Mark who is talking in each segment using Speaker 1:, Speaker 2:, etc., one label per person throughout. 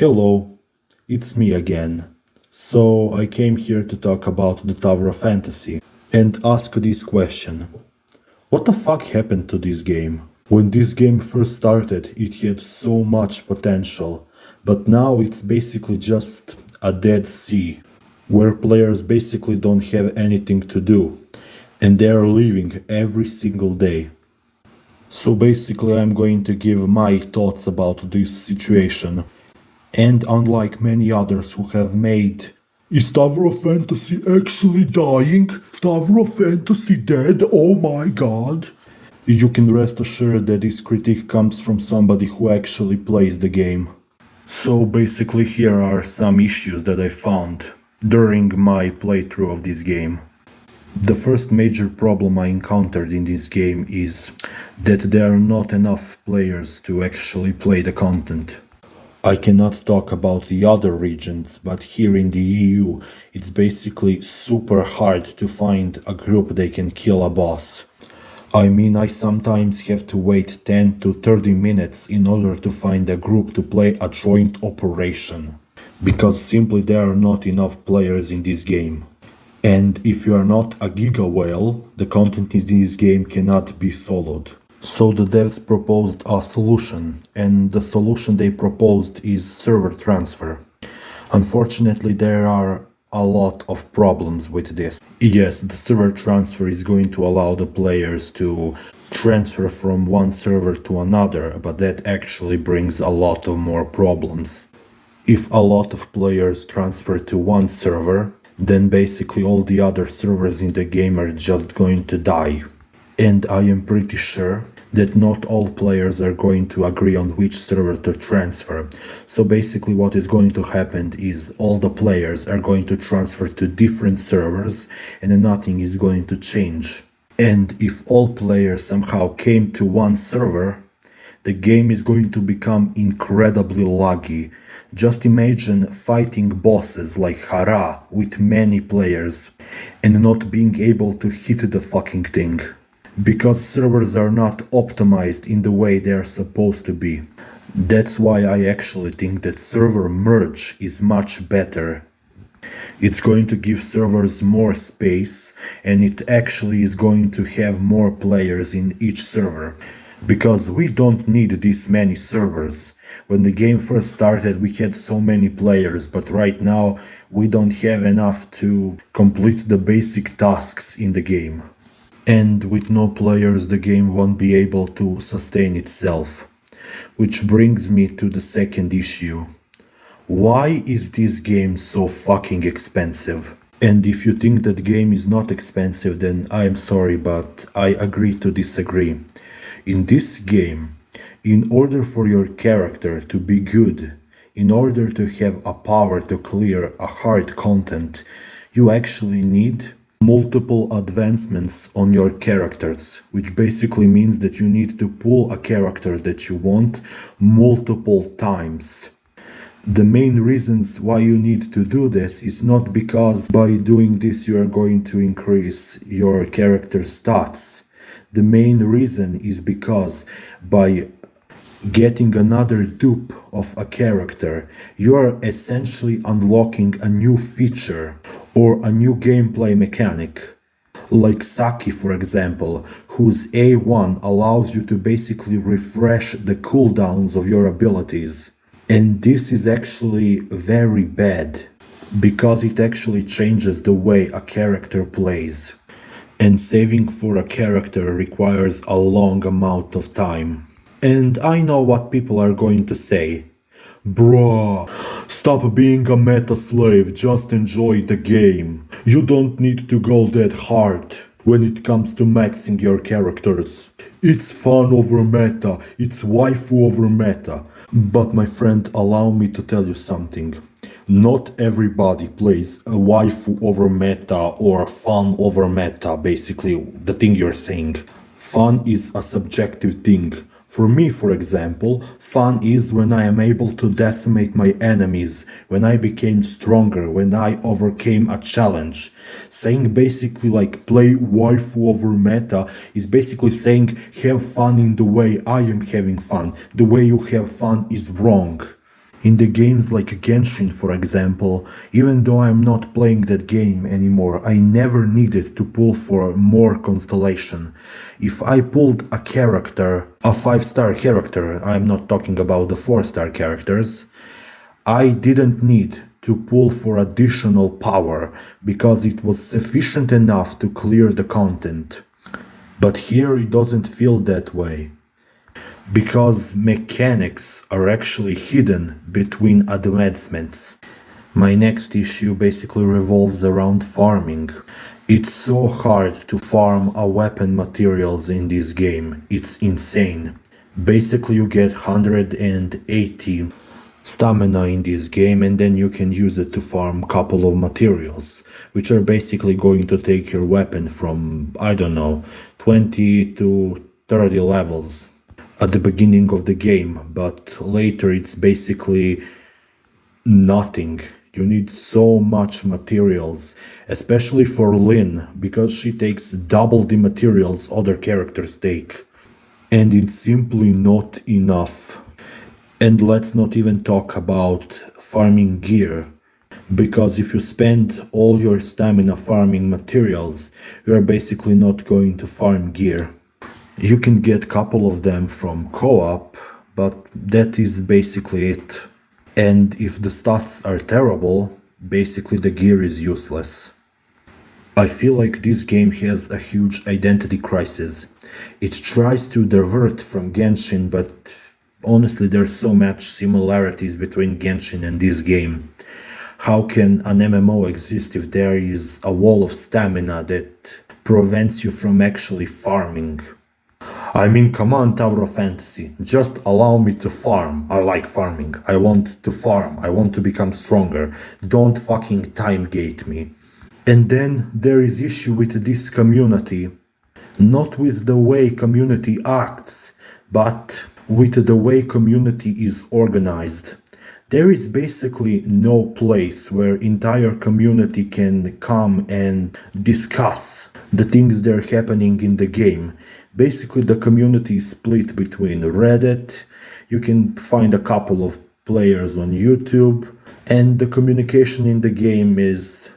Speaker 1: Hello, it's me again. So I came here to talk about the Tower of Fantasy and ask this question. What the fuck happened to this game? When this game first started, it had so much potential, but now it's basically just a dead sea, where players basically don't have anything to do, and they are leaving every single day. So basically I'm going to give my thoughts about this situation. And unlike many others who have made Is Tower of Fantasy actually dying? Tower of Fantasy dead? Oh my god! You can rest assured that this critique comes from somebody who actually plays the game. So basically here are some issues that I found during my playthrough of this game. The first major problem I encountered in this game is that there are not enough players to actually play the content. I cannot talk about the other regions, but here in the EU, it's basically super hard to find a group they can kill a boss. I mean, I sometimes have to wait 10 to 30 minutes in order to find a group to play a joint operation, because simply there are not enough players in this game. And if you are not a giga whale, the content in this game cannot be soloed. So the devs proposed a solution, and the solution they proposed is server transfer. Unfortunately, there are a lot of problems with this. Yes, the server transfer is going to allow the players to transfer from one server to another, but that actually brings a lot of more problems. If a lot of players transfer to one server, then basically all the other servers in the game are just going to die. And I am pretty sure that not all players are going to agree on which server to transfer. So basically what is going to happen is all the players are going to transfer to different servers and nothing is going to change. And if all players somehow came to one server, the game is going to become incredibly laggy. Just imagine fighting bosses like Hara with many players and not being able to hit the fucking thing. Because servers are not optimized in the way they are supposed to be. That's why I actually think that server merge is much better. It's going to give servers more space and it actually is going to have more players in each server. Because we don't need this many servers. When the game first started we had so many players, but right now we don't have enough to complete the basic tasks in the game. And with no players the game won't be able to sustain itself. Which brings me to the second issue. Why is this game so fucking expensive? And if you think that game is not expensive, then I am sorry, but I agree to disagree. In this game, in order for your character to be good, in order to have a power to clear a hard content, you actually need multiple advancements on your characters, which basically means that you need to pull a character that you want multiple times. The main reasons why you need to do this is not because by doing this you are going to increase your character's stats. The main reason is because by getting another dupe of a character, you are essentially unlocking a new feature or a new gameplay mechanic. Like Saki, for example, whose A1 allows you to basically refresh the cooldowns of your abilities. And this is actually very bad, because it actually changes the way a character plays. And saving for a character requires a long amount of time. And I know what people are going to say. Bruh, stop being a meta slave, just enjoy the game. You don't need to go that hard when it comes to maxing your characters. It's fun over meta, it's waifu over meta. But my friend, allow me to tell you something. Not everybody plays a waifu over meta or fun over meta, basically the thing you're saying. Fun is a subjective thing. For me, for example, fun is when I am able to decimate my enemies, when I became stronger, when I overcame a challenge. Saying basically like play waifu over meta is basically saying have fun in the way I am having fun. The way you have fun is wrong. In the games like Genshin, for example, even though I'm not playing that game anymore, I never needed to pull for more constellation. If I pulled a character, a 5-star character, I'm not talking about the 4-star characters, I didn't need to pull for additional power because it was sufficient enough to clear the content. But here it doesn't feel that way, because mechanics are actually hidden between advancements. My next issue basically revolves around farming. It's so hard to farm a weapon materials in this game, it's insane. Basically you get 180 stamina in this game, and then you can use it to farm couple of materials, which are basically going to take your weapon from, I don't know, 20 to 30 levels at the beginning of the game, but later it's basically nothing. You need so much materials, especially for Lynn, because she takes double the materials other characters take. And it's simply not enough. And let's not even talk about farming gear, because if you spend all your stamina farming materials, you are basically not going to farm gear. You can get a couple of them from co-op, but that is basically it. And if the stats are terrible, basically the gear is useless. I feel like this game has a huge identity crisis. It tries to divert from Genshin, but honestly there's so much similarities between Genshin and this game. How can an MMO exist if there is a wall of stamina that prevents you from actually farming? I mean, come on, Tower of Fantasy, just allow me to farm. I like farming. I want to farm. I want to become stronger. Don't fucking time gate me. And then there is issue with this community. Not with the way community acts, but with the way community is organized. There is basically no place where entire community can come and discuss the things that are happening in the game. Basically the community is split between Reddit, you can find a couple of players on YouTube, and the communication in the game is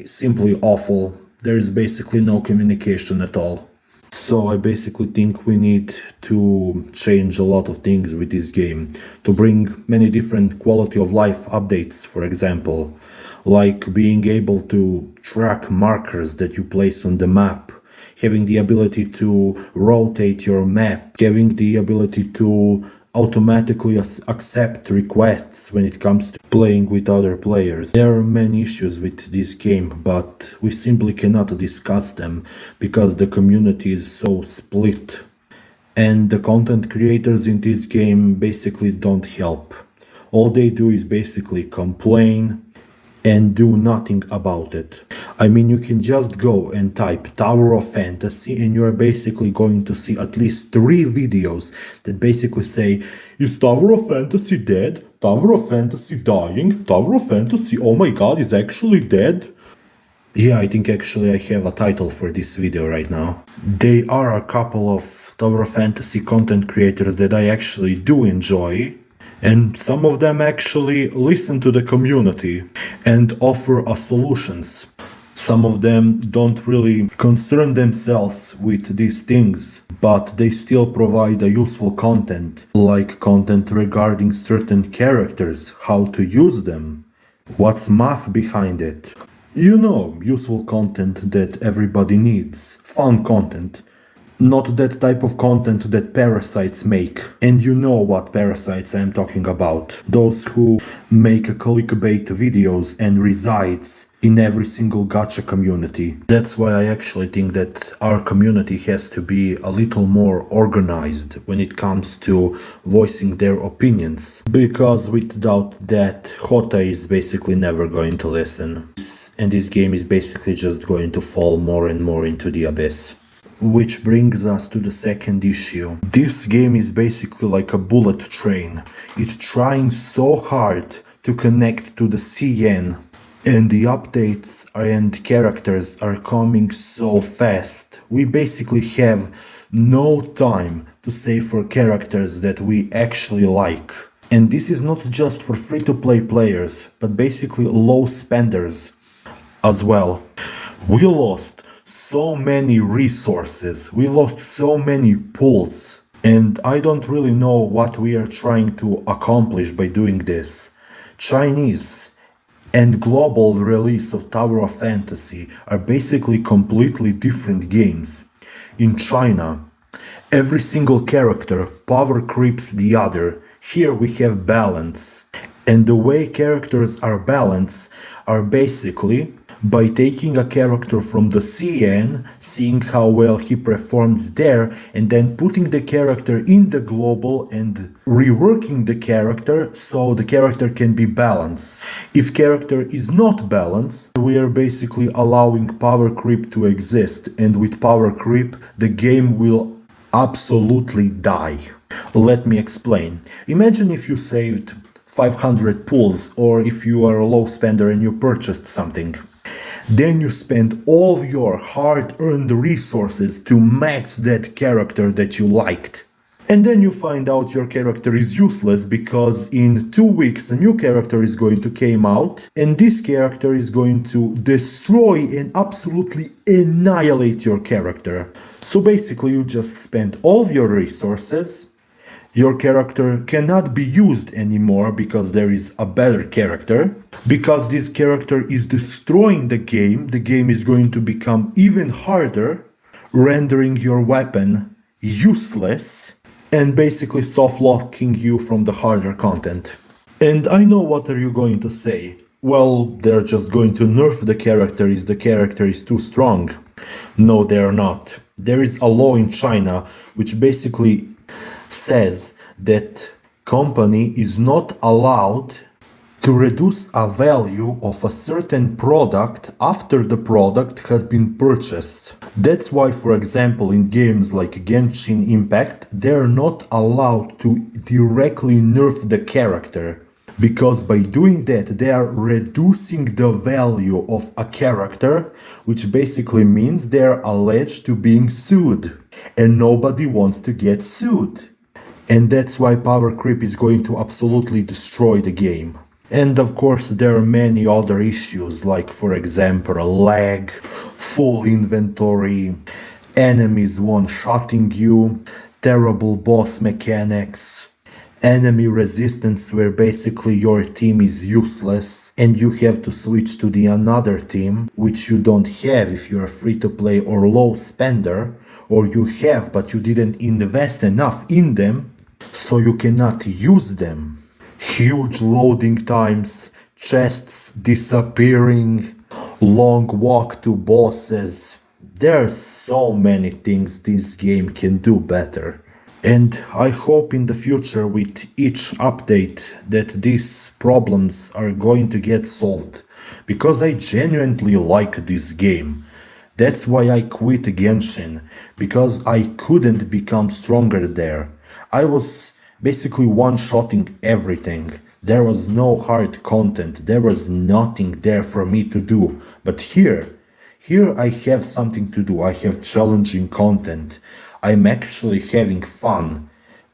Speaker 1: simply awful. There is basically no communication at all. So I basically think we need to change a lot of things with this game, to bring many different quality of life updates, for example, like being able to track markers that you place on the map, having the ability to rotate your map, having the ability to automatically accept requests when it comes to playing with other players. There are many issues with this game, but we simply cannot discuss them because the community is so split. And the content creators in this game basically don't help. All they do is basically complain and do nothing about it. I mean, you can just go and type Tower of Fantasy and you are basically going to see at least 3 videos that basically say, is Tower of Fantasy dead? Tower of Fantasy dying? Tower of Fantasy, oh my god, is actually dead? Yeah, I think actually I have a title for this video right now. They are a couple of Tower of Fantasy content creators that I actually do enjoy. And some of them actually listen to the community and offer us solutions. Some of them don't really concern themselves with these things, but they still provide a useful content, like content regarding certain characters, how to use them, what's math behind it. You know, useful content that everybody needs, fun content. Not that type of content that parasites make. And you know what parasites I'm talking about. Those who make clickbait videos and resides in every single gacha community. That's why I actually think that our community has to be a little more organized when it comes to voicing their opinions. Because without that, Hota is basically never going to listen. And this game is basically just going to fall more and more into the abyss. Which brings us to the second issue. This game is basically like a bullet train. It's trying so hard to connect to the CN. And the updates and characters are coming so fast. We basically have no time to save for characters that we actually like. And this is not just for free-to-play players, but basically low spenders as well. We lost so many resources, we lost so many pools, and I don't really know what we are trying to accomplish by doing this. Chinese and global release of Tower of Fantasy are basically completely different games. In China, every single character power creeps the other. Here we have balance. And the way characters are balanced are basically by taking a character from the CN, seeing how well he performs there, and then putting the character in the global and reworking the character so the character can be balanced. If character is not balanced, we are basically allowing power creep to exist, and with power creep, the game will absolutely die. Let me explain. Imagine if you saved 500 pools, or if you are a low spender and you purchased something. Then you spend all of your hard-earned resources to max that character that you liked. And then you find out your character is useless because in 2 weeks a new character is going to come out, and this character is going to destroy and absolutely annihilate your character. So basically you just spend all of your resources. Your character cannot be used anymore because there is a better character. Because this character is destroying the game is going to become even harder, rendering your weapon useless and basically soft-locking you from the harder content. And I know what are you going to say. Well, they're just going to nerf the character if the character is too strong. No, they are not. There is a law in China which basically says that company is not allowed to reduce a value of a certain product after the product has been purchased. That's why, for example, in games like Genshin Impact, they're not allowed to directly nerf the character. Because by doing that, they are reducing the value of a character, which basically means they're alleged to being sued. And nobody wants to get sued. And that's why power creep is going to absolutely destroy the game. And of course there are many other issues, like for example lag, full inventory, enemies one-shotting you, terrible boss mechanics, enemy resistance where basically your team is useless and you have to switch to the another team, which you don't have if you're free to play or low spender, or you have but you didn't invest enough in them, so you cannot use them. Huge loading times, chests disappearing, long walk to bosses. There are so many things this game can do better. And I hope in the future with each update that these problems are going to get solved. Because I genuinely like this game. That's why I quit Genshin. Because I couldn't become stronger there. I was basically one-shotting everything. There was no hard content. There was nothing there for me to do. But here I have something to do. I have challenging content. I'm actually having fun.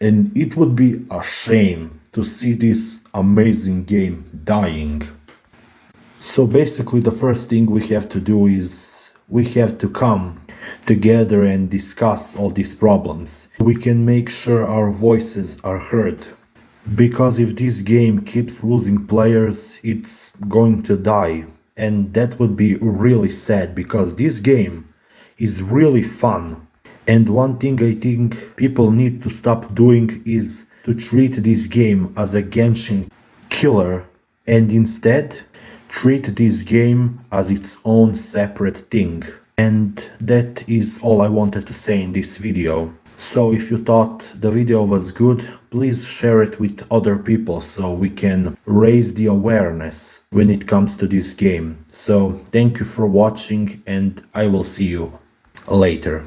Speaker 1: And it would be a shame to see this amazing game dying. So basically the first thing we have to do is we have to come together and discuss all these problems. We can make sure our voices are heard. Because if this game keeps losing players, it's going to die. And that would be really sad because this game is really fun. And one thing I think people need to stop doing is to treat this game as a Genshin killer and instead treat this game as its own separate thing. And that is all I wanted to say in this video. So if you thought the video was good, please share it with other people so we can raise the awareness when it comes to this game. So thank you for watching and I will see you later.